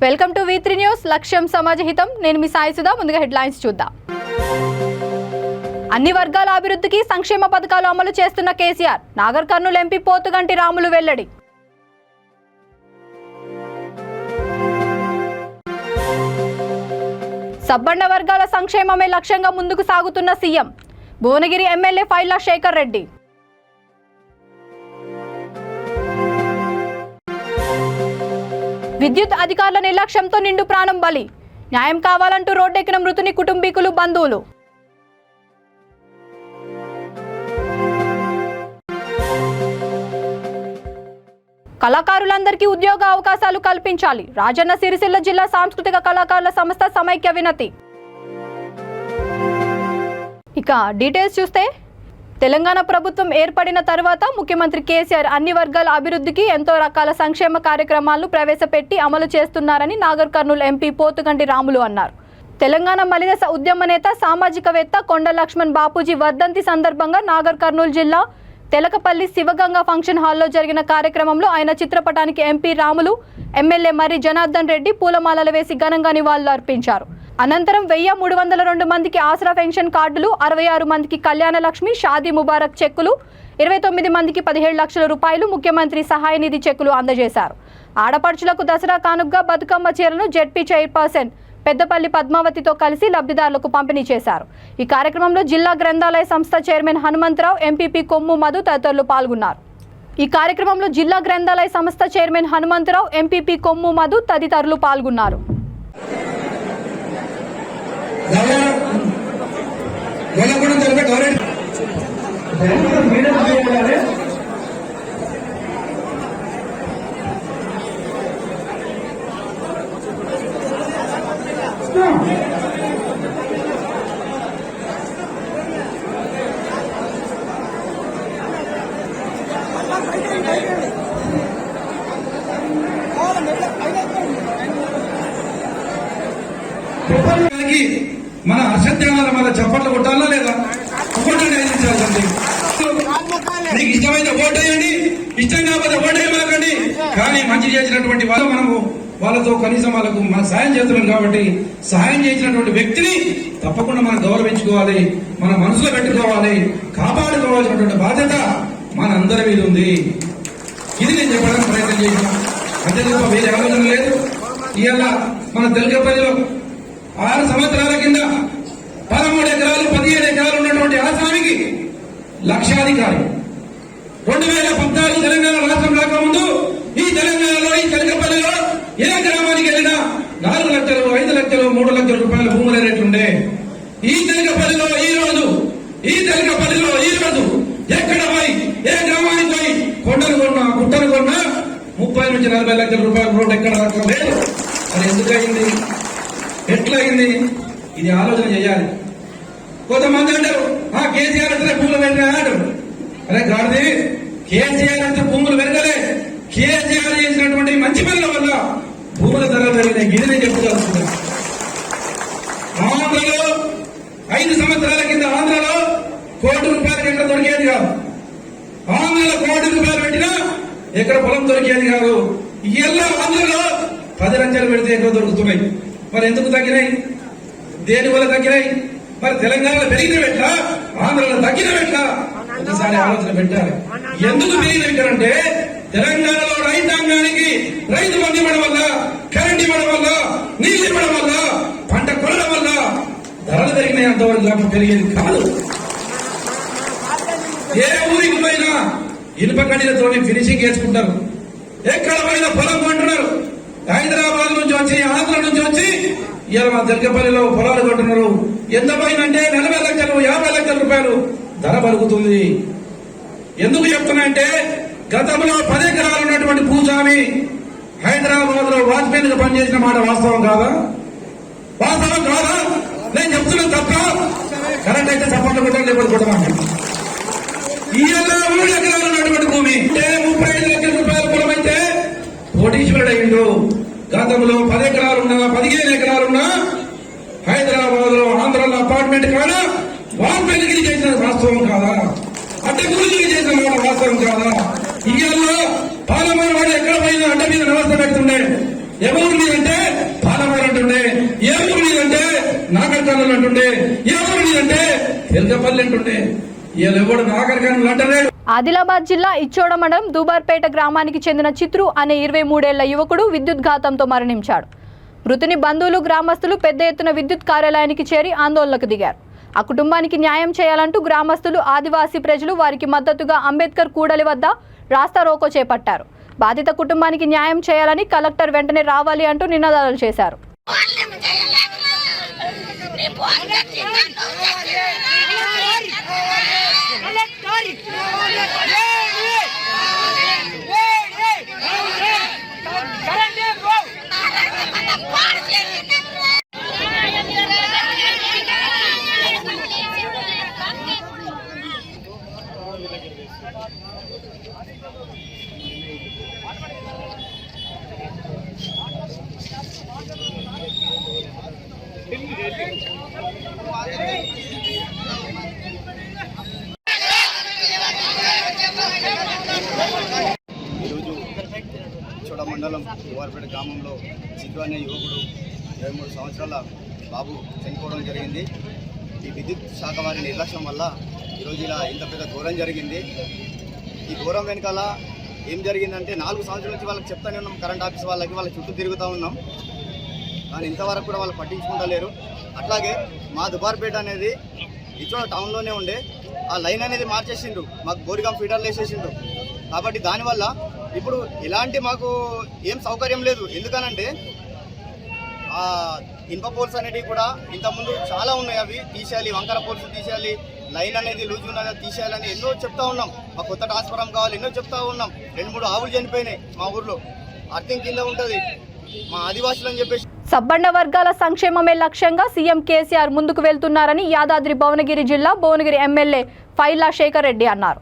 Welcome to V3 news. లక్ష్యం సమాజహితం. నేను మీ సాయి సుధా. ముందుగా హెడ్లైన్స్ చూద్దాం. అన్ని వర్గాల అభివృద్ధికి సంక్షేమ పథకాలు అమలు చేస్తున్న కేసీఆర్. నాగర్ కర్నూలు ఎంపీ పోతుగంటి రాములు వెల్లడి. సబ్బండ వర్గాల సంక్షేమమే లక్ష్యంగా ముందుకు సాగుతున్న సీఎం. భువనగిరి ఎమ్మెల్యే ఫైళ్ల శేఖర్ రెడ్డి. విద్యుత్ అధికారుల నిర్లక్ష్యంతో నిండు ప్రాణం బలి. న్యాయం కావాలంటూ రోడ్డెక్కిన మృతుని కుటుంబీకులు, బంధువులు. కళాకారులందరికీ ఉద్యోగ అవకాశాలు కల్పించాలి. రాజన్న సిరిసిల్ల జిల్లా సాంస్కృతిక కళాకారుల సంస్థ సమైక్య వినతి. ఇక డీటెయిల్స్ చూస్తే, తెలంగాణ ప్రభుత్వం ఏర్పడిన తర్వాత ముఖ్యమంత్రి కేసీఆర్ అన్ని వర్గాల అభివృద్ధికి ఎంతో రకాల సంక్షేమ కార్యక్రమాలను ప్రవేశపెట్టి అమలు చేస్తున్నారని నాగర్ కర్నూలు ఎంపీ పోతుగంటి రాములు అన్నారు. తెలంగాణ మలిదశ ఉద్యమ నేత, సామాజికవేత్త కొండ లక్ష్మణ్ బాపూజీ వర్ధంతి సందర్భంగా నాగర్ కర్నూలు జిల్లా తెలకపల్లి శివగంగా ఫంక్షన్ హాల్లో జరిగిన కార్యక్రమంలో ఆయన చిత్రపటానికి ఎంపీ రాములు, ఎమ్మెల్యే మర్రి జనార్దన్ రెడ్డి పూలమాలలు వేసి ఘనంగా నివాళులు అర్పించారు. అనంతరం 1302 మందికి ఆసరా పెన్షన్ కార్డులు, 66 మందికి కళ్యాణ లక్ష్మి, షాదీ ముబారక్ చెక్కులు, 29 మందికి 17 లక్షల రూపాయలు ముఖ్యమంత్రి సహాయ నిధి చెక్కులు అందజేశారు. ఆడపడుచులకు దసరా కానుకగా బతుకమ్మ చీరను జెడ్పీ చైర్పర్సన్ పెద్దపల్లి పద్మావతితో కలిసి లబ్ధిదారులకు పంపిణీ చేశారు. ఈ కార్యక్రమంలో జిల్లా గ్రంథాలయ సంస్థ చైర్మన్ హనుమంతరావు, ఎంపీపీ కొమ్ము మధు తదితరులు పాల్గొన్నారు. ఈ కార్యక్రమంలో జిల్లా గ్రంథాలయ సంస్థ చైర్మన్ హనుమంతరావు, ఎంపీపీ కొమ్ము మధు తదితరులు పాల్గొన్నారు. మన అసత్యాల మన చప్పట్లు కొట్టాలా లేదా? నీకు ఇష్టమైతే ఓటేయండి, ఇష్టం కాకపోతే ఓటేయమాకండి. కానీ మంచి చేసినటువంటి వాళ్ళు మనము వాళ్ళతో కనీసం వాళ్ళకు మన సాయం చేస్తున్నాం కాబట్టి సహాయం చేసినటువంటి వ్యక్తిని తప్పకుండా మనం గౌరవించుకోవాలి, మన మనసులో పెట్టుకోవాలి, కాపాడుకోవాల్సినటువంటి బాధ్యత మన అందరి మీద ఉంది. ఇది నేను చెప్పడానికి ప్రయత్నం చేసిన. అంతే తప్ప వేరే ఆలోచన లేదు. ఇవాళ మన తెలకపల్లిలో 6 సంవత్సరాల కింద 13 ఎకరాలు 17 ఎకరాలు ఉన్నటువంటి ఆసామికి లక్షాధికారి. 2014 తెలంగాణ రాష్ట్రం రాకముందు ఈ తెలంగాణలో, ఈ తెలకపల్లిలో ఏ గ్రామానికి వెళ్ళినా 4 లక్షలు, 5 లక్షలు, 3 లక్షల రూపాయల భూముల రేట్లుండే. ఈ తెలకపల్లిలో ఈ రోజు ఎక్కడ పోయి, ఏ గ్రామానికి పోయి కొండలు కొన్నా, గుట్టలు కొన్నా 30 నుంచి 40 లక్షల రూపాయల రోడ్డు ఎక్కడ రావడం లేదు. అది ఎందుకయింది? ఎట్లయింది? ఇది ఆలోచన చేయాలి. కొంతమంది అంటారు కేసీఆర్ అంటే భూములు పెరిగినా అంటారు. అరే గాడిది, కేసీఆర్ అంటే భూములు పెరగలే. కేసీఆర్ చేసినటువంటి మంచి పనుల వల్ల భూముల ధరలు పెరిగినాయి. ఇది నేను చెప్పుకోవాల్సింది. ఆంధ్రలో 5 సంవత్సరాల కింద ఆంధ్రలో ₹1,00,00,000 ఎక్కడ దొరికేది కాదు. ఆంధ్రలో ₹1,00,00,000 పెట్టినా ఎక్కడ పొలం దొరికేది కాదు. ఇలా ఆంధ్రలో 10 లక్షలు పెడితే ఎక్కడ దొరుకుతున్నాయి. మరి ఎందుకు తగ్గినాయి? దేని వల్ల తగ్గినాయి? మరి తెలంగాణలో పెరిగిన ఎట్లా, ఆంధ్రలో తగ్గిన ఎట్లా? ఒకసారి ఆలోచన పెట్టాలి. ఎందుకు పెరిగినంటే తెలంగాణలో రైతాంగానికి రైతు బంధు ఇవ్వడం వల్ల, కరెంట్ ఇవ్వడం వల్ల, నీళ్లు ఇవ్వడం వల్ల, పంట కొనడం వల్ల ధరలు పెరిగినాయి. అంతవరకు లాభం పెరిగేది కాదు. ఏ ఊరికి పోయినా ఇనుప కడ్డీలతో ఫినిషింగ్ చేసుకుంటారు. ఎక్కడ పోయినా పొలం కొంటున్నారు. హైదరాబాద్ నుంచి వచ్చి, ఆంధ్ర నుంచి వచ్చి ఇలా మా తెలకపల్లిలో పొలాలు కొంటున్నారు. ఎంత పోయినంటే 40 లక్షలు, 50 లక్షల రూపాయలు ధర పలుకుతుంది. ఎందుకు చెప్తున్నాయంటే గతంలో 10 ఎకరాలు ఉన్నటువంటి భూస్వామి హైదరాబాద్ లో వాజ్పేయిగా పనిచేసిన మాట వాస్తవం కాదా? వాస్తవం కాదా? నేను చెప్తున్నాను తప్ప. కరెంట్ అయితే సపోర్ట్ కొట్టాలి, లేకపోతే కొట్టమండి. ఇవాళ 3 ఎకరాలు ఉన్నటువంటి భూమి 35 లక్షల రూపాయల పొలం అయితే కోటీశ్వరుడు అయిండు. గతంలో 10 ఎకరాలున్నా, 15 ఎకరాలున్నా హైదరాబాద్ లో, ఆంధ్రలో అపార్ట్మెంట్ కాదా వాజ్పేయికి చేసిన వాస్తవం కాదా? అంటే గురించి చేసిన మాట వాస్తవం కాదా? ఇవాళ పాలమూరు వాడు ఎక్కడ పోయినా అడ్డ మీద వ్యవస్థ పెడుతుండే. ఎవరు నీదంటే పాలమూరు అంటుండే, ఎవరు నీదంటే నాగర్కర్నూలు అంటుండే, ఎవరు నీదంటే తెలకపల్లి అంటుండే. ఇలా ఎవడు నాగర్కర్నూలు అంటలేడు. ఆదిలాబాద్ జిల్లా ఇచ్చోడ మండలం దూబార్పేట గ్రామానికి చెందిన చిత్రు అనే 23 ఏళ్ల యువకుడు విద్యుత్ ఘాతంతో మరణించాడు. మృతుని బంధువులు గ్రామస్తులు పెద్ద ఎత్తున విద్యుత్ కార్యాలయానికి చేరి ఆందోళనకు దిగారు. ఆ కుటుంబానికి న్యాయం చేయాలంటూ గ్రామస్తులు ఆదివాసీ ప్రజలు వారికి మద్దతుగా అంబేద్కర్ కూడలి వద్ద రాస్తా రోకో చేపట్టారు. బాధిత కుటుంబానికి న్యాయం చేయాలని కలెక్టర్ వెంటనే రావాలి అంటూ నినాదాలు చేశారు. ఈరోజు చోడ మండలం దూబార్పేట గ్రామంలో చిత్రు అనే యువకుడు 23 సంవత్సరాల బాబు చనిపోవడం జరిగింది. ఈ విద్యుత్ శాఖ వారి నిర్లక్ష్యం వల్ల ఈరోజు ఇలా ఇంత పెద్ద ఘోరం జరిగింది. ఈ ఘోరం వెనకాల ఏం జరిగిందంటే 4 సంవత్సరాల నుంచి వాళ్ళకి చెప్తానే ఉన్నాం, కరెంట్ ఆఫీస్ వాళ్ళ చుట్టూ తిరుగుతూ ఉన్నాం, కానీ ఇంతవరకు కూడా వాళ్ళు పట్టించుకుంటలేరు. అట్లాగే మా దుబార్పేట అనేది ఇచ్చోడ టౌన్లోనే ఉండే ఆ లైన్ అనేది మార్చేసిండ్రు, మాకు బోరిగాం ఫీడర్లు వేసేసిండ్రు. కాబట్టి దానివల్ల ఇప్పుడు ఇలాంటి మాకు ఏం సౌకర్యం లేదు. ఎందుకనంటే ఇనుప పోల్స్ అనేవి కూడా ఇంతకుముందు చాలా ఉన్నాయి, అవి తీసేయాలి, వంకర పోల్స్ తీసేయాలి, లైన్ అనేది లూజ్ ఉన్నది తీసేయాలని ఎన్నో చెప్తా ఉన్నాం. మా కొత్త ట్రాన్స్ఫార్మర్ కావాలి ఎన్నో చెప్తా ఉన్నాం. 2-3 ఆవులు చనిపోయినాయి మా ఊర్లో, అర్థం కింద ఉంటుంది మా ఆదివాసులు అని చెప్పేసి. సబ్బండ వర్గాల సంక్షేమమే లక్ష్యంగా సీఎం కేసీఆర్ ముందుకు వెళ్తున్నారని యాదాద్రి భువనగిరి జిల్లా భువనగిరి ఎమ్మెల్యే ఫైలా శేఖర్ రెడ్డి అన్నారు.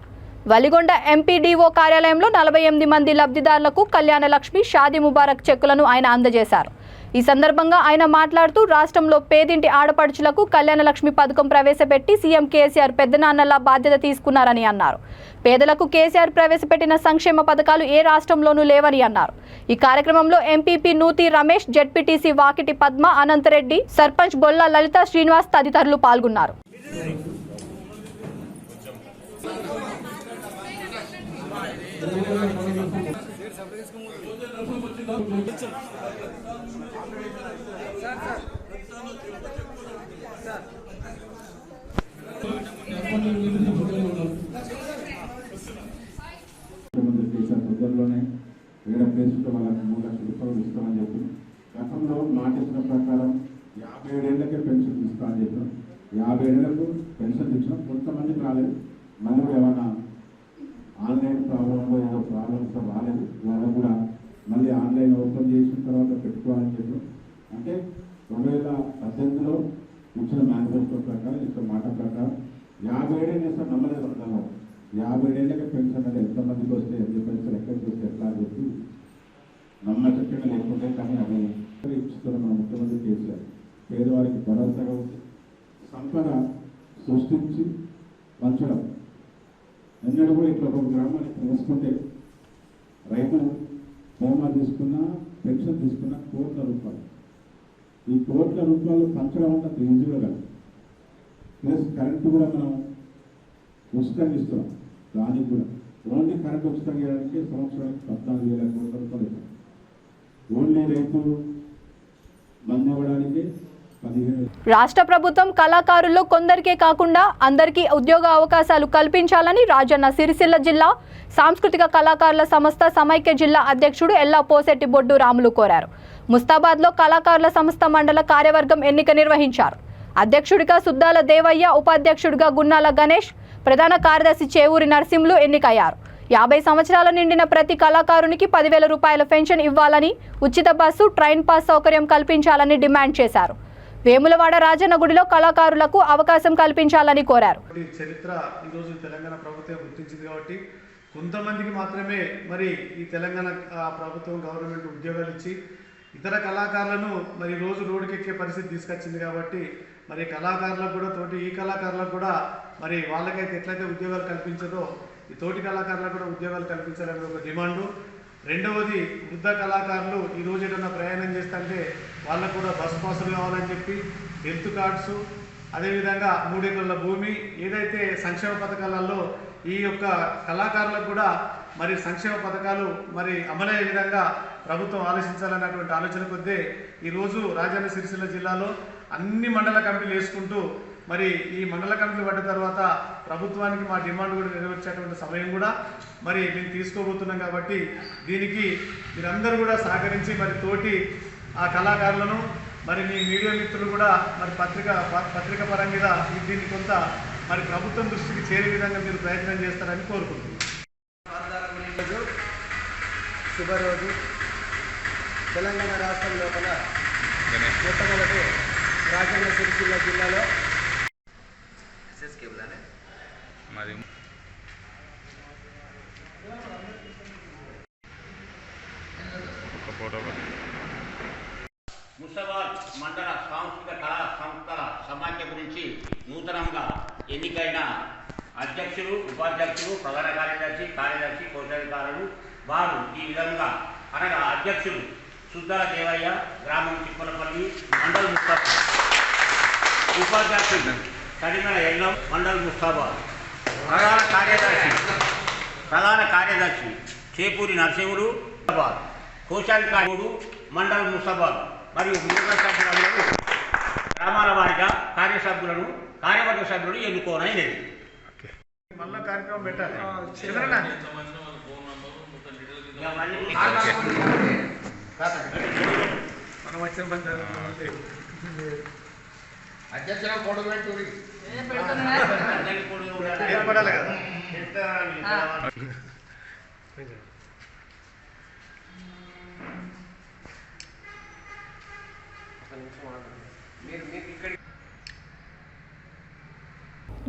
వలిగొండ ఎంపీడీఓ కార్యాలయంలో 48 మంది లబ్ధిదారులకు కళ్యాణ లక్ష్మి షాదీ ముబారక్ చెక్కులను ఆయన అందజేశారు. ఈ సందర్భంగా ఆయన మాట్లాడుతూ రాష్ట్రంలో పేదింటి ఆడపడుచులకు కళ్యాణ లక్ష్మి పథకం ప్రవేశపెట్టి సీఎం కేసీఆర్ పెద్దనాన్నలా బాధ్యత తీసుకున్నారని అన్నారు. పేదలకు కేసీఆర్ ప్రవేశపెట్టిన సంక్షేమ పథకాలు ఏ రాష్ట్రంలోనూ లేవని అన్నారు. ఈ కార్యక్రమంలో ఎంపీపీ నూతి రమేష్, జెడ్పీటీసీ వాకిటి పద్మ, అనంతరెడ్డి, సర్పంచ్ బొల్ల లలిత శ్రీనివాస్ తదితరులు పాల్గొన్నారు. దగ్గరలోనే వేరే ప్లేస్లో వాళ్ళకి 3 లక్షల రూపాయలు ఇస్తామని చెప్పి గతంలో మాట ఇచ్చిన ప్రకారం 57 ఏళ్ళకే పెన్షన్ ఇస్తామని చెప్పినాం. 50 ఏళ్లకు పెన్షన్ ఇచ్చినాం, కొంతమందికి రాలేదు. మళ్ళీ కూడా ఏమైనా ఆన్లైన్ ప్రాబ్లంలో ఏదో ప్రాబ్లమ్స్ రాలేదు, వాళ్ళకు కూడా మళ్ళీ ఆన్లైన్ ఓపెన్ చేసిన తర్వాత పెట్టుకోవాలని చెప్పి, అంటే 2018లో ఇచ్చిన మేనిఫెస్టో ప్రకారం ఇచ్చిన మాట ప్రకారం 57 చేస్తాం నమ్మలేదు. అర్థంలో 50 ఏళ్ళకి పెన్షన్ అనేది ఎంతమందికి వస్తే ఎన్ని పెన్షన్ ఎక్కడికి వస్తే ఎట్లా అని చెప్పి నమ్మచక్కగా లేకుంటే, కానీ అవి ఇచ్చుతున్న మన ముఖ్యమంత్రి కేసీఆర్ పేదవారికి భరోసాగా ఉంది. సంపద సృష్టించి పంచడం ఎన్నడూ కూడా ఇట్లా ఒక గ్రామాన్ని తీసుకుంటే రైతు బీమా తీసుకున్నా, పెన్షన్ తీసుకున్నా కోట్ల రూపాయలు. ఈ కోట్ల రూపాయలు పంచడం అంత ఈజీగా కాదు. ప్లస్ కరెంటు కూడా మనం ఉచితంగా ఇస్తున్నాం. దానికి కూడా ఓన్లీ కరెంటు ఉచితంగా ఇవ్వడానికి సంవత్సరానికి 14,000 కోట్ల రూపాయలు ఇస్తాం. ఓన్లీ రైతు మంది ఇవ్వడానికి 15,000. రాష్ట్ర ప్రభుత్వం కళాకారుల్లో కొందరికే కాకుండా అందరికీ ఉద్యోగ అవకాశాలు కల్పించాలని రాజన్న సిరిసిల్ల జిల్లా సాంస్కృతిక కళాకారుల సంస్థ సమైక్య జిల్లా అధ్యక్షుడు ఎల్లా పోసెట్టి బొడ్డు రాములు కోరారు. ముస్తాబాద్లో కళాకారుల సంస్థ మండల కార్యవర్గం ఎన్నిక నిర్వహించారు. అధ్యక్షుడిగా సుద్దాల దేవయ్య, ఉపాధ్యక్షుడిగా గున్నాల గణేష్, ప్రధాన కార్యదర్శి చేవూరి నరసింహులు ఎన్నికయ్యారు. 50 సంవత్సరాలు నిండిన ప్రతి కళాకారునికి 10,000 రూపాయల పెన్షన్ ఇవ్వాలని, ఉచిత బస్సు, ట్రైన్ పాస్ సౌకర్యం కల్పించాలని డిమాండ్ చేశారు. వేములవాడ రాజన్న గుడిలో కళాకారులకు అవకాశం కల్పించాలని కోరారు. చరిత్ర ఈరోజు తెలంగాణ ప్రభుత్వం గుర్తించింది కాబట్టి కొంతమందికి మాత్రమే మరి ఈ తెలంగాణ ప్రభుత్వం గవర్నమెంట్ ఉద్యోగాలు ఇచ్చి ఇతర కళాకారులను మరి రోజు రోడ్డుకెక్కే పరిస్థితి తీసుకొచ్చింది. కాబట్టి మరి కళాకారులకు కూడా ఈ కళాకారులకు కూడా మరి వాళ్ళకైతే ఎట్లయితే ఉద్యోగాలు కల్పించదో ఈ తోటి కళాకారులకు కూడా ఉద్యోగాలు కల్పించాలని ఒక డిమాండు. రెండవది వృద్ధ కళాకారులు ఈ రోజు ఏదైనా ప్రయాణం ఉంటే వాళ్ళకు కూడా బస్ పాసులు కావాలని చెప్పి హెల్త్ కార్డ్స్, అదేవిధంగా 3 ఎకరాల భూమి, ఏదైతే సంక్షేమ పథకాలలో ఈ యొక్క కళాకారులకు కూడా మరి సంక్షేమ పథకాలు మరి అమలయ్యే విధంగా ప్రభుత్వం ఆలోచించాలన్నటువంటి ఆలోచన కొద్దే ఈరోజు రాజన్న సిరిసిల్ల జిల్లాలో అన్ని మండల కమిటీలు వేసుకుంటూ మరి ఈ మండల కమిటీలు పడ్డ తర్వాత ప్రభుత్వానికి మా డిమాండ్ కూడా నెరవేర్చేటువంటి సమయం కూడా మరి మేము తీసుకోబోతున్నాం. కాబట్టి దీనికి మీరందరూ కూడా సహకరించి మరి తోటి ఆ కళాకారులను మరి మీ మీడియా మిత్రులు కూడా మరి పత్రిక పరంగా దీన్ని కొంత మరి ప్రభుత్వం దృష్టికి చేరే విధంగా మీరు ప్రయత్నం చేస్తారని కోరుకుంటున్నాను. శుభరోజు. తెలంగాణ రాష్ట్రం లోపల మొట్టమొదటి రాజన్న సిరిసిల్ల జిల్లాలో ముస్తాబాద్ మండల సాంస్కృతిక కళా సంస్థల సమాఖ్య గురించి నూతనంగా ఎన్నికైన అధ్యక్షులు, ఉపాధ్యక్షులు, ప్రధాన కార్యదర్శి, కోశాధికారులు వారు ఈ విధంగా అనగా అధ్యక్షులు సుద్దల దేవయ్య, గ్రామం చిప్పలపల్లి, మండల్ ముస్తాబాద్. ఉపాధ్యక్షులు కడిమల ఎల్లం, మండల్ ముస్తాబాద్. ప్రధాన కార్యదర్శి చేపూరి నరసింహుడు, కోశాధికారుడు, మండల్ ముస్తాబాద్. మరియు మిగతా సభ్యులందరూ గ్రామాల వారిగా కార్యవర్గ సభ్యులను ఎన్నుకోనైనది. మళ్ళా కార్యక్రమం పెట్టాలి. మనం వచ్చిన ఏర్పడాలి కదా.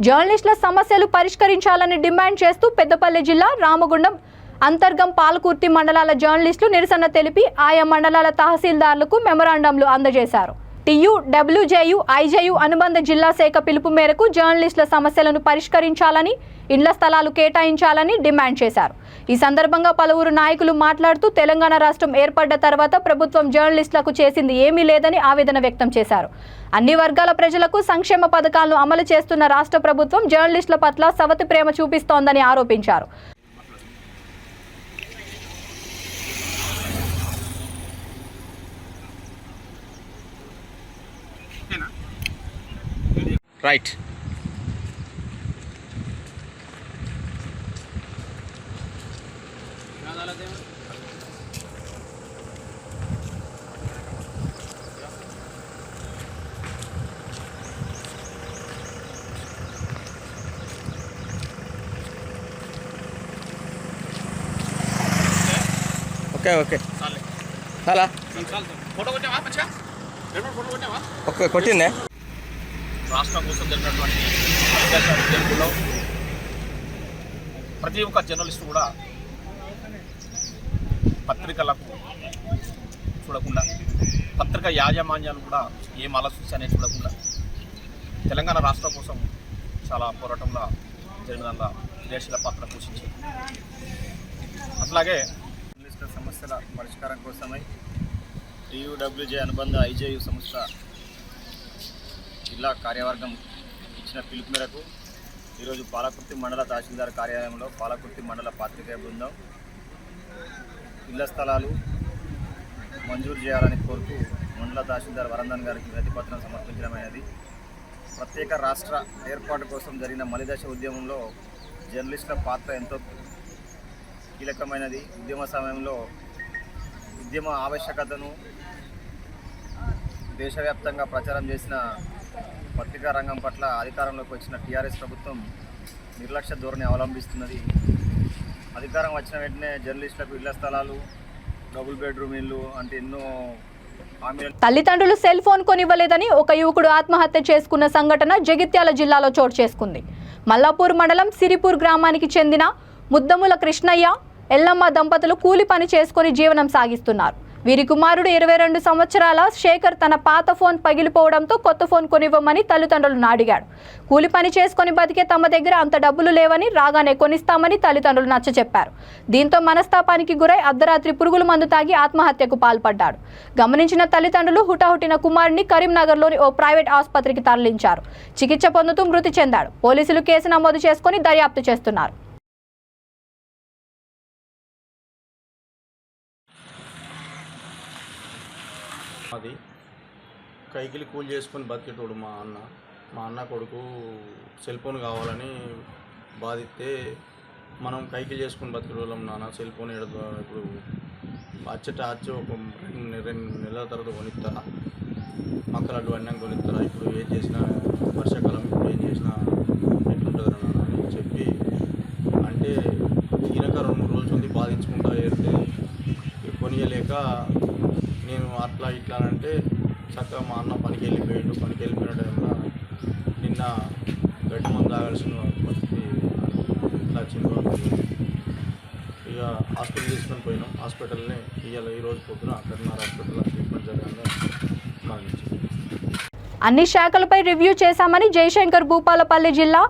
జర్నలిస్టుల సమస్యలు పరిష్కరించాలని డిమాండ్ చేస్తూ పెద్దపల్లి జిల్లా రామగుండం అంతర్గం పాలకుర్తి మండలాల జర్నలిస్టులు నిరసన తెలిపి ఆయా మండలాల తహసీల్దార్లకు మెమరాండంలు అందజేశారు. టియు, డబ్ల్యూజేయు, ఐజేయు అనుబంధ జిల్లా శాఖ పిలుపు మేరకు జర్నలిస్టుల సమస్యలను పరిష్కరించాలని, ఇండ్ల స్థలాలు కేటాయించాలని డిమాండ్ చేశారు. ఈ సందర్భంగా పలువురు నాయకులు మాట్లాడుతూ తెలంగాణ రాష్ట్రం ఏర్పడ్డ తర్వాత ప్రభుత్వం జర్నలిస్టులకు చేసింది ఏమీ లేదని ఆవేదన వ్యక్తం చేశారు. అన్ని వర్గాల ప్రజలకు సంక్షేమ పథకాలను అమలు చేస్తున్న రాష్ట్ర ప్రభుత్వం జర్నలిస్టుల పట్ల సవతి ప్రేమ చూపిస్తోందని ఆరోపించారు. రైట్. ఓకే చాలా ఓకే కొట్టిందే. రాష్ట్రం కోసం జరిగినటువంటి ఉద్యమంలో ప్రతి ఒక్క జర్నలిస్టు కూడా పత్రికలకు చూడకుండా, పత్రిక యాజమాన్యాలు కూడా ఏం ఆలోచించి అనేది చూడకుండా తెలంగాణ రాష్ట్రం కోసం చాలా పోరాటంలో జరిగిన క్రియాశీల పాత్ర పోషించారు. అట్లాగే జర్నలిస్టుల సమస్యల పరిష్కారం కోసమై టీయూడబ్ల్యూజే అనుబంధ ఐజేయు సంస్థ జిల్లా కార్యవర్గం ఇచ్చిన పిలుపు మేరకు ఈరోజు పాలకుర్తి మండల తహసీల్దార్ కార్యాలయంలో పాలకుర్తి మండల పాత్రికేయ బృందం ఇళ్ల స్థలాలు మంజూరు చేయాలని కోరుతూ మండల తహసీల్దార్ వరందన్ గారికి వినతిపత్రం సమర్పించడమైనది. ప్రత్యేక రాష్ట్ర ఏర్పాటు కోసం జరిగిన మలిదశ ఉద్యమంలో జర్నలిస్టుల పాత్ర ఎంతో కీలకమైనది. ఉద్యమ సమయంలో ఉద్యమ ఆవశ్యకతను దేశవ్యాప్తంగా ప్రచారం చేసిన పత్రికా రంగం పట్ల అధికారంలోకి వచ్చిన టీఆర్ఎస్ ప్రభుత్వం నిర్లక్ష్య ధోరణి అవలంబిస్తున్నది. అధికారం వచ్చిన వెంటనే జర్నలిస్టులకు ఇళ్ల స్థలాలు, డబుల్ బెడ్రూమ్ ఇల్లు అంటే ఎన్నో హామీలు. తల్లిదండ్రులు సెల్ ఫోన్ కొనివ్వలేదని ఒక యువకుడు ఆత్మహత్య చేసుకున్న సంఘటన జగిత్యాల జిల్లాలో చోటు చేసుకుంది. మల్లాపూర్ మండలం సిరిపూర్ గ్రామానికి చెందిన ముద్దముల కృష్ణయ్య, ఎల్లమ్మ దంపతులు కూలి పని చేసుకుని జీవనం సాగిస్తున్నారు. వీరి కుమారుడు 22 సంవత్సరాల శేఖర్ తన పాత ఫోన్ పగిలిపోవడంతో కొత్త ఫోన్ కొనివ్వమని తల్లిదండ్రులను అడిగాడు. కూలి పని చేసుకుని బతికే తమ దగ్గర అంత డబ్బులు లేవని, రాగానే కొనిస్తామని తల్లిదండ్రులు నచ్చచెప్పారు. దీంతో మనస్తాపానికి గురై అర్ధరాత్రి పురుగుల మందు తాగి ఆత్మహత్యకు పాల్పడ్డాడు. గమనించిన తల్లిదండ్రులు హుటాహుటిన కుమారుడిని కరీంనగర్లోని ఓ ప్రైవేట్ ఆసుపత్రికి తరలించారు. చికిత్స పొందుతూ మృతి చెందాడు. పోలీసులు కేసు నమోదు చేసుకుని దర్యాప్తు చేస్తున్నారు. అది కైకిలి కూలి చేసుకొని బతికేటోడు మా అన్న కొడుకు సెల్ ఫోన్ కావాలని బాధిస్తే మనం కైకిలి చేసుకొని బతికేటోళ్ళం నాన్న సెల్ ఫోన్ ఇప్పుడు వచ్చి ఒక 2 నెలల తర్వాత కొనిస్తారా, మక్కలడ్డు అన్నం కొనిస్తారా, ఇప్పుడు ఏం చేసినా వర్షాకాలం ఇప్పుడు ఏం చేసినా ఎట్లుంటుంది నాన్న అని చెప్పి అంటే ఈయనక 2-3 రోజులు ఉంది బాధించుకుంటా ఏరితే కొనియలేక నేను అట్లా ఇట్లా అంటే చక్కగా మా అన్న పనికి వెళ్ళిపోయిన టైంలో నిన్న గడ్డి మందు తాగాల్సిన పరిస్థితి ఇట్లా వచ్చింది. ఇక హాస్పిటల్ తీసుకొని పోయినాం. హాస్పిటల్ని ఈరోజు పొద్దున కరీంనగర్ హాస్పిటల్లో ట్రీట్మెంట్ జరగగా మరణించింది. అన్ని శాఖలపై రివ్యూ చేశామని జయశంకర్ భూపాలపల్లి జిల్లా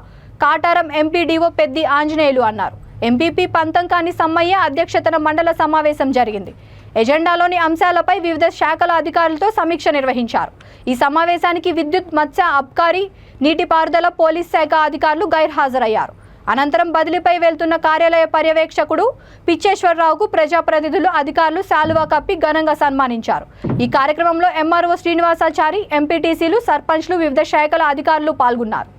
కాటారం ఎంపీడీఓ పెద్ది ఆంజనేయులు అన్నారు. ఎంపీపీ పంతంకాని సమ్మయ్య అధ్యక్షతన మండల సమావేశం జరిగింది. ఎజెండాలోని అంశాలపై వివిధ శాఖల అధికారులతో సమీక్ష నిర్వహించారు. ఈ సమావేశానికి విద్యుత్, మత్స్య, అబ్కారీ, నీటిపారుదల, పోలీస్ శాఖ అధికారులు గైర్హాజరయ్యారు. అనంతరం బదిలీపై వెళ్తున్న కార్యాలయ పర్యవేక్షకుడు పిచ్చేశ్వరరావుకు ప్రజాప్రతినిధులు, అధికారులు శాలువా కప్పి ఘనంగా సన్మానించారు. ఈ కార్యక్రమంలో ఎంఆర్ఓ శ్రీనివాసాచారి, ఎంపీటీసీలు, సర్పంచ్లు, వివిధ శాఖల అధికారులు పాల్గొన్నారు.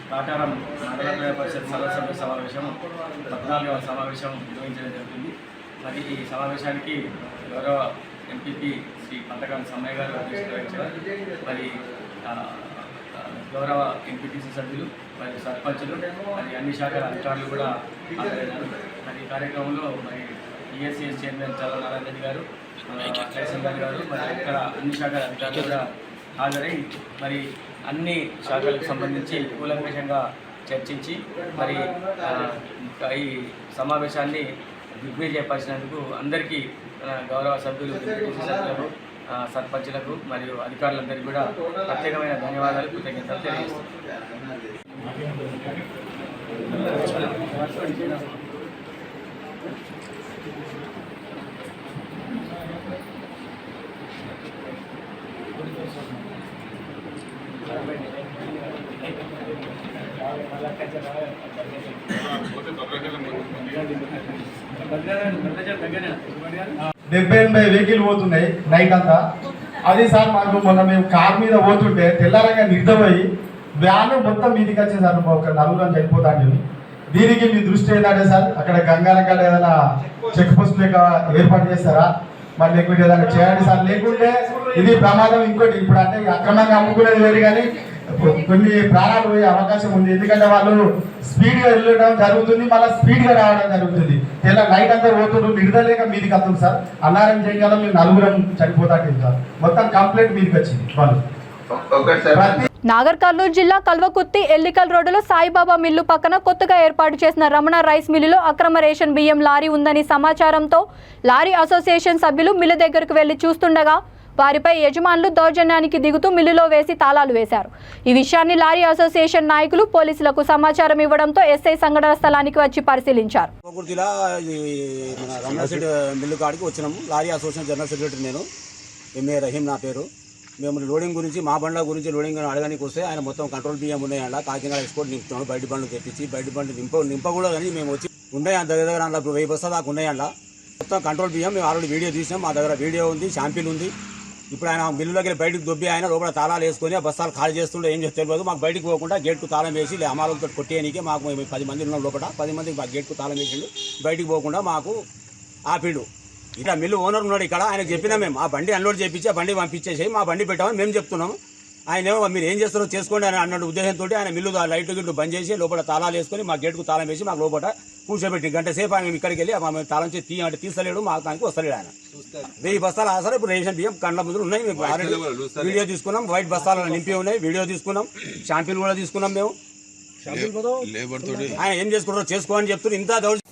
కాటారం మండల పరిషత్ సర్వసభ్య సమావేశం 14వ సమావేశం నిర్వహించడం జరుగుతుంది. మరి ఈ సమావేశానికి గౌరవ ఎంపీపీ శ్రీ పంతకాని సమ్మయ్య గారు అధ్యక్షత వహించారు. మరి గౌరవ ఎంపీటీసీ సభ్యులు మరి సర్పంచులు మరి అన్ని శాఖల అధికారులు కూడా హాజరయ్యారు. మరి ఈ కార్యక్రమంలో మరి ఈఎస్సీఎస్ చైర్మన్ చల్ల నారాయణ రెడ్డి గారు, కేశవ్ గారు మరి ఇక్కడ అన్ని శాఖల అధికారులు కూడా హాజరై మరి అన్ని శాఖలకు సంబంధించి కూలంకషంగా చర్చించి మరి ఈ సమావేశాన్ని దిగ్విజయపరిచినందుకు అందరికీ గౌరవ సభ్యులు, సభ్యులకు, సర్పంచులకు మరియు అధికారులందరికీ కూడా ప్రత్యేకమైన ధన్యవాదాలు, కృతజ్ఞతలు తెలియజేస్తున్నాను. డెబ్బై 80 వెహికల్ పోతున్నాయి నైట్ అంతా. అది సార్ మాకు మొన్న మేము కార్ మీద పోతుంటే తెల్లారంగా నిద్రపోయి వ్యాన్ మొత్తం మీదికి వచ్చే సార్ ఒక 4 చనిపోతాండి. దీనికి మీ దృష్టి ఏంటంటే సార్ అక్కడ గంగానగర్ ఏదైనా చెక్ పోస్ట్ లేక ఏర్పాటు చేస్తారా, మరి లేకుంటే ఏదైనా చేయండి సార్. లేకుంటే ఇది ప్రమాదం. ఇంకోటి ఇప్పుడు అంటే అక్రమంగా అమ్ముకునేది వేరు, కానీ కొన్ని ప్రాణాలు పోయే అవకాశం ఉంది. ఎందుకంటే వాళ్ళు స్పీడ్గా వెళ్ళడం జరుగుతుంది, మళ్ళీ స్పీడ్గా రావడం జరుగుతుంది. ఇలా నైట్ అంతా పోతుండ్రు, నిడదలేక మీదికి వస్తుంది సార్. అన్నారం చేయగలం మేము 4 చనిపోతాండి సార్. మొత్తం కంప్లైంట్ మీదికి వచ్చింది వాళ్ళు. నాగర్ కర్నూలు జిల్లా కల్వకుర్తి ఎల్లికల్ రోడ్డులో సాయిబాబా మిల్లు పక్కన కొత్తగా ఏర్పాటు చేసిన రమణ రైస్ మిల్లులో అక్రమ రేషన్ బియ్యం లారీ ఉందని సమాచారంతో లారీ అసోసియేషన్ సభ్యులు మిల్లు దగ్గరకు వెళ్లి చూస్తుండగా వారిపై యజమానులు దౌర్జన్యానికి దిగుతూ మిల్లులో వేసి తాళాలు వేశారు. ఈ విషయాన్ని లారీ అసోసియేషన్ నాయకులు పోలీసులకు సమాచారం ఇవ్వడంతో ఎస్ఐ సంఘటన స్థలానికి వచ్చి పరిశీలించారు. మిల్లు కాడికి వచ్చినాము. లారీ అసోసియేషన్ జనరల్ సెక్రటరీ నేను, ఎంఏ రహీం నా పేరు. మేము లోడింగ్ గురించి, మా బండ్ల గురించి లోడింగ్ అడగడానికి వస్తే ఆయన మొత్తం కంట్రోల్ బియ్యం ఉన్నాయంట, కాకినాడ ఎక్స్పోర్ట్ నింపుతున్నాడు. బయట బండ్లు తెప్పించి బయట బండ్లు నింపకూడదు కానీ మేము వచ్చి ఉన్నాయి దగ్గర దగ్గర అందులో 1000 బస్తాలు దాకా ఉన్నాయంట మొత్తం కంట్రోల్ బియ్యం. మేము ఆల్రెడీ వీడియో తీసినాం, మా దగ్గర వీడియో ఉంది, శాంపిల్ ఉంది. ఇప్పుడు ఆయన మిల్లులోకి వెళ్ళి బయటకు దొబ్బి ఆయన లోపల తాళాలు వేసుకొని ఆ బస్తాలు ఖాళీ చేస్తుండే ఏం చేస్తే తెలియదు. మాకు బయటకు పోకుండా గేట్కు తాళం వేసి అమాలతో కొట్టేయడానికి మాకు 10 మంది ఉన్నాం లోపల. 10 మందికి మాకు గేట్కు తాళం వేసిండు, బయటకు పోకుండా మాకు ఆపిండు. ఇట్లా మిల్లు ఓనర్ ఉన్నాడు ఇక్కడ, ఆయనకు చెప్పినా మేము ఆ బండి అన్లోడ్ చేయించి ఆ బండి పంపించేసి మా బండి పెట్టామని మేము చెప్తున్నాము. ఆయన ఏమో మీరు ఏం చేస్తారో చేసుకోండి అని అన్నట్టు ఉద్దేశంతో ఆయన మిల్లు లైట్ గిట్లు బంద్ చేసి లోపల తాళాలు వేసుకొని మా గేట్కు తాళం వేసి మాకు లోపల కూర్చోబెట్టి గంట సేపు ఆయన ఇక్కడికి వెళ్ళి తాళం చేసి తీ అంటే తీస్తలేడు, మా దానికి వస్తలేడు ఆయన. 1000 బస్తాలు ఆసరా ఇప్పుడు రేషన్ బియ్యం కండ్ల ముందు ఉన్నాయి. మేము వీడియో తీసుకున్నాం, వైట్ బస్తాలు నింపి ఉన్నాయి, వీడియో తీసుకున్నాం, షాంపిల్ కూడా తీసుకున్నాం. మేము ఆయన ఏం చేసుకుంటారో చేసుకో అని చెప్తున్నారు. ఇంత దౌర్జన్యం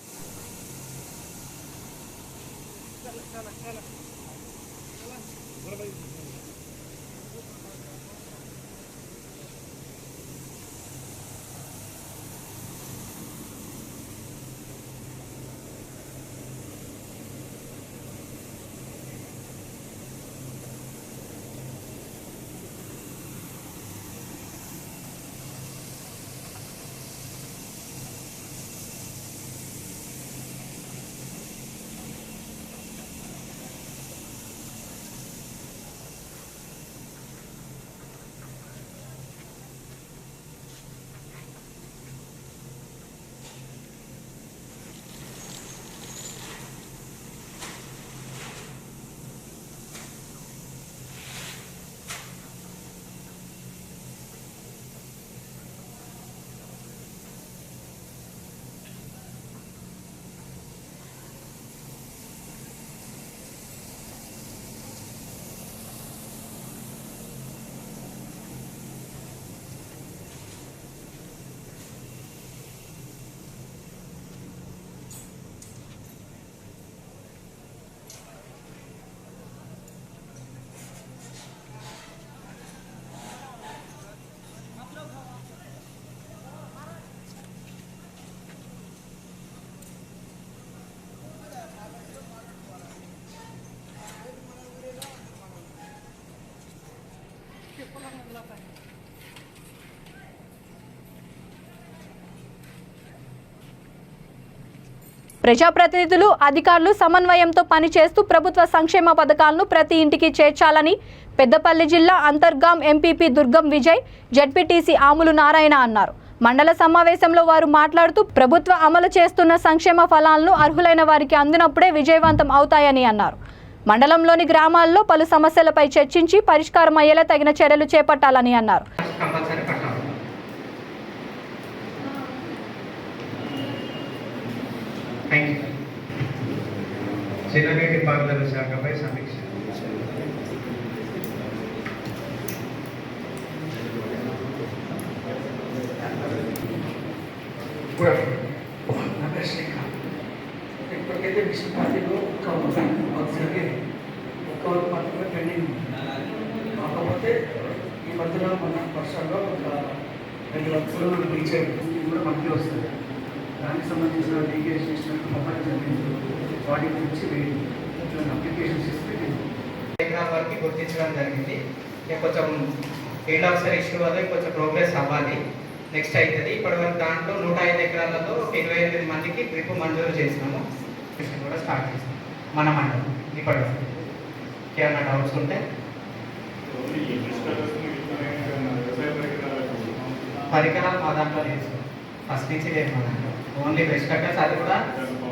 ప్రజాప్రతినిధులు, అధికారులు సమన్వయంతో పనిచేస్తూ ప్రభుత్వ సంక్షేమ పథకాలను ప్రతి ఇంటికి చేర్చాలని పెద్దపల్లి జిల్లా అంతర్గాం ఎంపీపీ దుర్గం విజయ్, జడ్పీటీసీ ఆములు నారాయణ అన్నారు. మండల సమావేశంలో వారు మాట్లాడుతూ ప్రభుత్వ అమలు చేస్తున్న సంక్షేమ ఫలాలను అర్హులైన వారికి అందినప్పుడే విజయవంతం అవుతాయని అన్నారు. మండలంలోని గ్రామాల్లో పలు సమస్యలపై చర్చించి పరిష్కారం అయ్యేలా తగిన చర్యలు చేపట్టాలని అన్నారు. చిన్ననీటి పారుదల శాఖపై సమీక్ష. ఇప్పటికైతే మిషన్ పార్టీలో ఒక్క మాత్రమే పెండింగ్. కాకపోతే ఈ మధ్యలో మన వర్షాల్లో ఒక 2 లక్షలు రీచ్ అయ్యింది కూడా మనకి వస్తుంది. దానికి సంబంధించిన లీకేజ్ చేసినట్టు మొబైల్ జరిగింది. వాటి గురించి అప్లికేషన్స్ ఇస్తే ఎకరాల వరకు గుర్తించడం జరిగింది. కొంచెం ఫీల్డ్ ఆఫీసర్ ఇష్యూ వల్ల కొంచెం ప్రోగ్రెస్ అవ్వాలి. నెక్స్ట్ అవుతుంది. ఇప్పటివరకు దాంట్లో 105 ఎకరాలలో 28 మందికి డ్రిప్ మంజూరు చేసినాము. కూడా స్టార్ట్ చేసినాం మన మండలం. ఇప్పటివరకు ఏమైనా డౌట్స్ ఉంటే పరికరాలు మా దాంట్లో లేదు. ఫస్ట్ నుంచి లేదు మా దాంట్లో. ఓన్లీ బ్రష్ కట్టర్స్, అది కూడా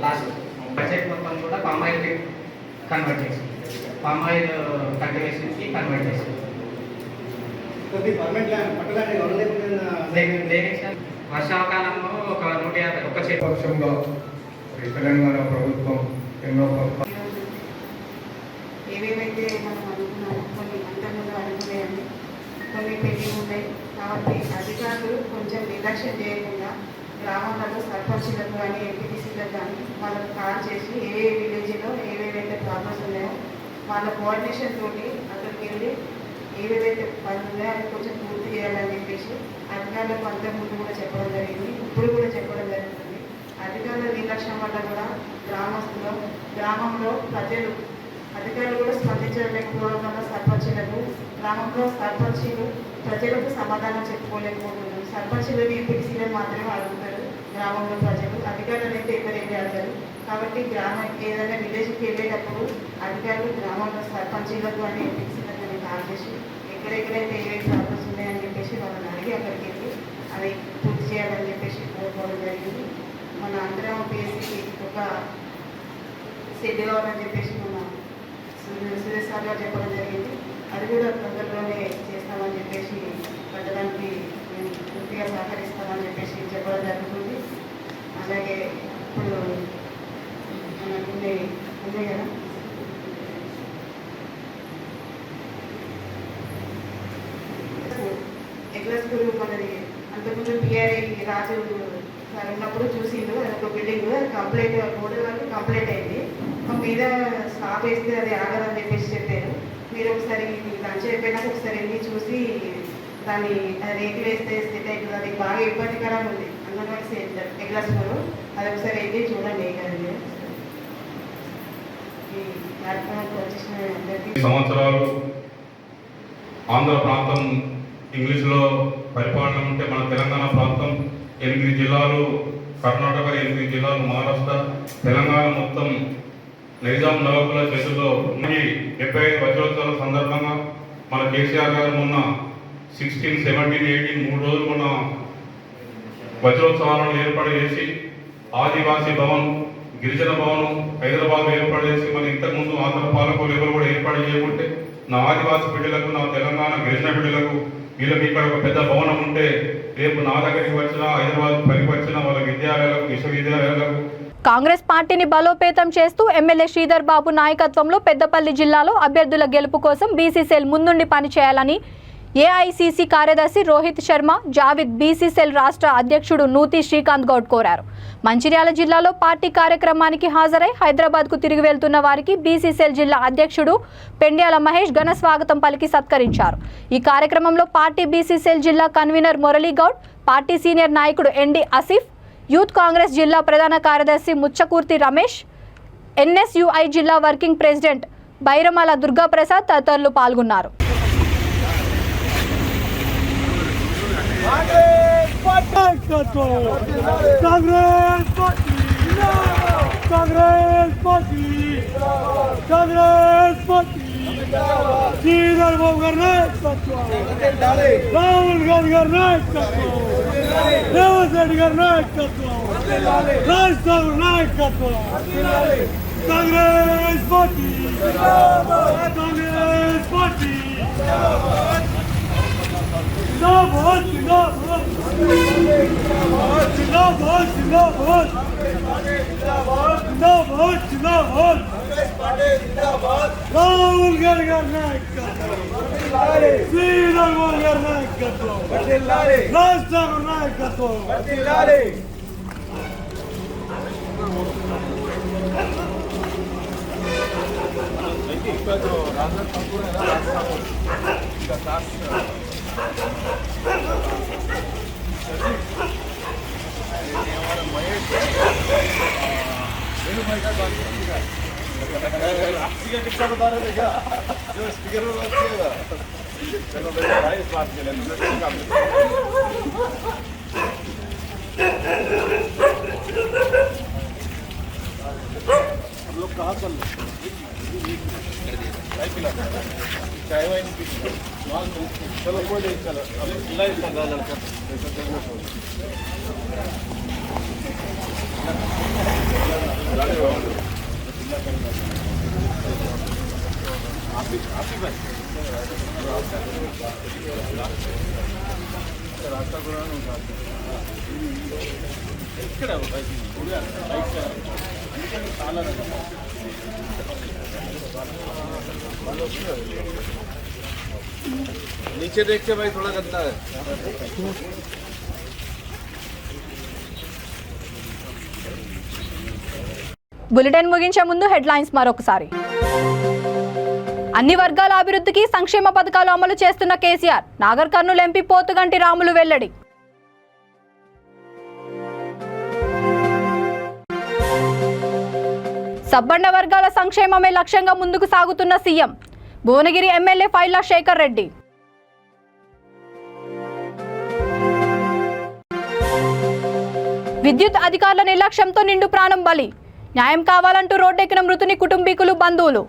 లాస్ట్ బడ్జెట్ మొత్తం కూడా పామ్ ఆయిల్కి కన్వర్ట్ చేసి పామ్ ఆయిల్ కల్టివేషన్కి కన్వర్ట్ చేసి వర్షాకాలంలో ఒక 150 ఒక్క చెట్టు పక్షంలో తెలంగాణ ప్రభుత్వం ఎన్నో ఏవేవైతే మనం అనుకున్నామో కొన్ని అంతకుముందు అనుకునేవి కొన్ని పెండింగ్ ఉన్నాయి. కాబట్టి అధికారులు కొంచెం నిర్లక్ష్యం చేయకుండా గ్రామాలలో సర్పంచులకు కానీ ఎంపీటీసీలకు కానీ వాళ్ళకు కాల్ చేసి ఏ విలేజ్లో ఏవేవైతే ప్రాబ్లమ్స్ ఉన్నాయో వాళ్ళ కోఆర్డినేషన్ తోటి అక్కడికి వెళ్ళి ఏవేవైతే పనులు ఉన్నాయో అది కొంచెం పూర్తి చేయాలని చెప్పేసి అధికారులకు అంతకుముందు కూడా చెప్పడం జరిగింది. ఇప్పుడు కూడా చెప్పడం జరుగుతుంది. అధికారుల నిర్లక్ష్యం వల్ల కూడా గ్రామంలో ప్రజలు అధికారులు కూడా స్పందించలేకపోవడం వల్ల సర్పంచులకు గ్రామంలో సర్పంచులు ప్రజలకు సమాధానం చెప్పుకోలేకపోతున్నారు. సర్పంచులు ఎంపీటీసీలను మాత్రమే అడుగుతారు గ్రామంలో ప్రజలు. అధికారులు అయితే ఎవరైతే అడగరు. కాబట్టి ఏదైనా విలేజ్కి వెళ్ళేటప్పుడు అధికారులు గ్రామంలో సర్పంచులకు అని ఎంపీటీసీలకు అని కాల్ చేసి ఎక్కడెక్కడైతే ఏవైతే ప్రాబ్లమ్స్ ఉన్నాయని చెప్పేసి వాళ్ళని అడిగి అక్కడికి వెళ్ళి అవి పూర్తి చేయాలని చెప్పేసి కోరుకోవడం జరిగింది. మన అందరం పిఎస్సికి ఒక సెట్ కావాలని చెప్పేసి మన సురేష్ సార్ గారు చెప్పడం జరిగింది. అది కూడా తొందరలోనే చేస్తామని చెప్పేసి కట్టడానికి మేము పూర్తిగా సహకరిస్తామని చెప్పేసి చెప్పడం జరుగుతుంది. అలాగే ఎగ్లా స్కూల్ మనది అంతకుముందు పిఆర్ఐ రాజు సార్ ఉన్నప్పుడు చూసిండు, అది ఒక బిల్డింగ్, అది కంప్లీట్ బోర్డు వరకు కంప్లీట్ అయింది. మా మీద స్లాబ్ వేస్తే అది ఆగదని చెప్పేసి చెప్పారు. మీరు ఒకసారి లంచ్ అయిపోయినాక ఒకసారి వెళ్ళి చూసి దాన్ని రేకులు వేస్తే సెట్ అవుతుంది. అది బాగా ఇబ్బందికరంగా ఉంది. అంగన్వాడీ సెంటర్ ఎగ్లా స్కూల్, అది ఒకసారి వెళ్ళి చూడండి. ఈ కార్యక్రమానికి వచ్చేసిన సంవత్సరాలు ఆంధ్ర ప్రాంతం ఇంగ్లీష్లో పరిపాలన ఉంటే మన తెలంగాణ ప్రాంతం 8 జిల్లాలు, కర్ణాటక 8 జిల్లాలు, మహారాష్ట్ర, తెలంగాణ మొత్తం నిజాం నవాబుల చేతుల్లో 75 వజ్రోత్సవాల సందర్భంగా మన కేసీఆర్ గారు మొన్న 16, 17, 18 3 రోజులు మొన్న వజ్రోత్సవాలను ఏర్పాటు చేసి ఆదివాసీ భవన్, గిరిజన భవన్ హైదరాబాద్లో ఏర్పాటు చేసి మన ఇంతకుముందు ఆంధ్ర పాలకులు ఎవరు కూడా ఏర్పాటు చేయకుంటే నా ఆదివాసీ బిడ్డలకు, నా తెలంగాణ గిరిజన బిడ్డలకు వీళ్ళకి ఇక్కడ ఒక పెద్ద భవనం ఉంటే రేపు నా దగ్గరికి వచ్చిన హైదరాబాద్ పనికి వచ్చిన వాళ్ళ విద్యాలయాలకు, విశ్వవిద్యాలయాలకు కాంగ్రెస్ పార్టీని బలోపేతం చేస్తూ ఎమ్మెల్యే శ్రీధర్ బాబు నాయకత్వంలో పెద్దపల్లి జిల్లాలో అభ్యర్థుల గెలుపు కోసం బీసీసీఎల్ ముందుండి పనిచేయాలని ఏఐసీసీ కార్యదర్శి రోహిత్ శర్మ, జావిద్ బీసీసీఎల్ రాష్ట్ర అధ్యక్షుడు నూతి శ్రీకాంత్ గౌడ్ కోరారు. మంచిర్యాల జిల్లాలో పార్టీ కార్యక్రమానికి హాజరై హైదరాబాద్కు తిరిగి వెళ్తున్న వారికి బీసీసీఎల్ జిల్లా అధ్యక్షుడు పెండ్యాల మహేష్ ఘన స్వాగతం పలికి సత్కరించారు. ఈ కార్యక్రమంలో పార్టీ బీసీసీఎల్ జిల్లా convener Murali Goud, party senior నాయకుడు ఎన్డి ఆసిఫ్, యూత్ కాంగ్రెస్ జిల్లా ప్రధాన కార్యదర్శి ముచ్చకూర్తి రమేష్, ఎన్ఎస్యుఐ జిల్లా వర్కింగ్ ప్రెసిడెంట్ బైరమాల దుర్గాప్రసాద్ తదితరులు పాల్గొన్నారు. శ్రీధర్ బాబు గారి నాయకత్వం, రాహుల్ గాంధీ గారి నాయకత్వం, రేవంత్ రెడ్డి గారి నాయకత్వం, రాజ్సాగర్ నాయకత్వం, కాంగ్రెస్ పార్టీ, కాంగ్రెస్ పార్టీ జిందాబాద్, జిందాబాద్, జిందాబాద్, జిందాబాద్, జిందాబాద్, జిందాబాద్, రాహుల్ గాంధీ గారి నాయకత్వం, శ్రీధర్ బాబు గారి నాయకత్వం, రాజ్సాగర్ నాయకత్వం. चाय वाइन चलो कोई नहीं, चलो लड़का रास्ता ఇక్కడ చాలా नीचे देख के भाई थोड़ा गंदा है. బులెటిన్ ముగించే ముందు హెడ్లైన్స్ మరొకసారి. అన్ని వర్గాల అభివృద్ధికి సంక్షేమ పథకాలు అమలు చేస్తున్న కేసీఆర్, నాగర్ కర్నూలు ఎంపీ పోతుగంటి రాములు వెల్లడి. సబ్బండ వర్గాల సంక్షేమమే లక్ష్యంగా ముందుకు సాగుతున్న సీఎం, భువనగిరి ఎమ్మెల్యే ఫైళ్ల శేఖర్ రెడ్డి. విద్యుత్ అధికారుల నిర్లక్ష్యంతో నిండు ప్రాణం బలి, న్యాయం కావాలంటూ రోడ్డెక్కిన మృతుని కుటుంబీకులు, బంధువులు.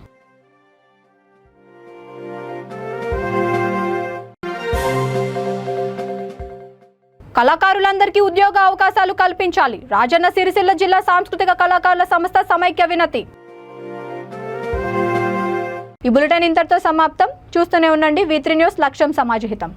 కళాకారులందరికీ ఉద్యోగ అవకాశాలు కల్పించాలి, రాజన్న సిరిసిల్ల జిల్లా సాంస్కృతిక కళాకారుల సంస్థ సమైక్య వినతి. ఈ బులెటిన్ ఇంతటితో సమాప్తం. చూస్తూనే ఉండండి V3 న్యూస్, లక్ష్యం సమాజహితం.